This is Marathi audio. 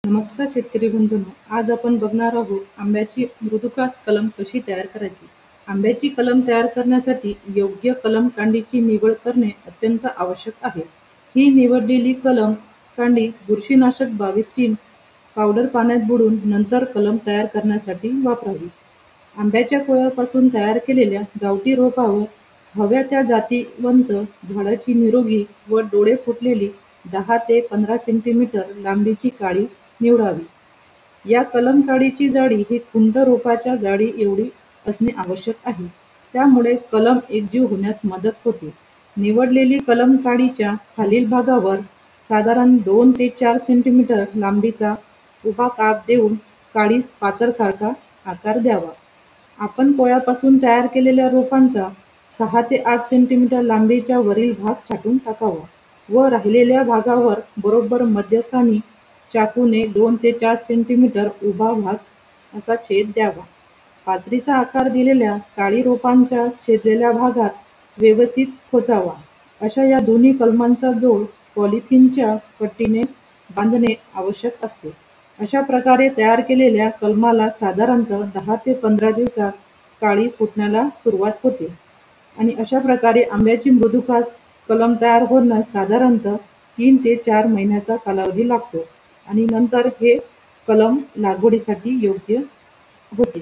नमस्कार शेतकरी बंधूंनो, आज आपण बघणार आहोत आंब्याची मृदुकास कलम कशी तयार करायची. आंब्याची कलम तयार करण्यासाठी योग्य कलम कांडीची निवड करणे अत्यंत आवश्यक आहे. ही निवडलेली कलम कांडी बुरशीनाशक 22 पावडर पाण्यात बुडवून नंतर कलम तयार करण्यासाठी वापरावी. आंब्याच्या कोयापासून तयार केलेल्या गावठी रोपावर हव्या त्या जातीवंत झाडाची निरोगी व डोळे फुटलेली 10 ते 15 सेंटीमीटर लांबीची काडी निवडावी. या कलम काडीची जाडी ही खुंट रोपाच्या जाडी एवढी असणे आवश्यक आहे. त्यामुळे कलम एकजीव होण्यास मदत होते. निवडलेली कलम काडीच्या खालील भागावर साधारण 2 ते 4 सेंटीमीटर लांबीचा उभा काप देऊन काडीस पाचरसारखा आकार द्यावा. आपण कोयापासून तयार केलेल्या रोपांचा 6 ते 8 सेंटीमीटर लांबीचा वरील भाग छाटून टाकावा व राहिलेल्या भागावर बरोबर मध्यस्थानी चाकूने 2 ते 4 सेंटीमीटर उभा भाग असा छेद द्यावा. पाचरीचा आकार दिलेल्या काळी रोपांच्या छेदलेल्या भागात व्यवस्थित खोचावा. अशा या दोन्ही कलमांचा जोड पॉलिथिनच्या पट्टीने बांधणे आवश्यक असते. अशा प्रकारे तयार केलेल्या कलमाला साधारणतः 10 ते 15 दिवसात काळी फुटण्याला सुरुवात होते आणि अशा प्रकारे आंब्याची मृदुकास कलम तयार होण्यास साधारणतः 3 ते 4 महिन्याचा कालावधी लागतो आणि नंतर हे कलम लागवडीसाठी योग्य होते.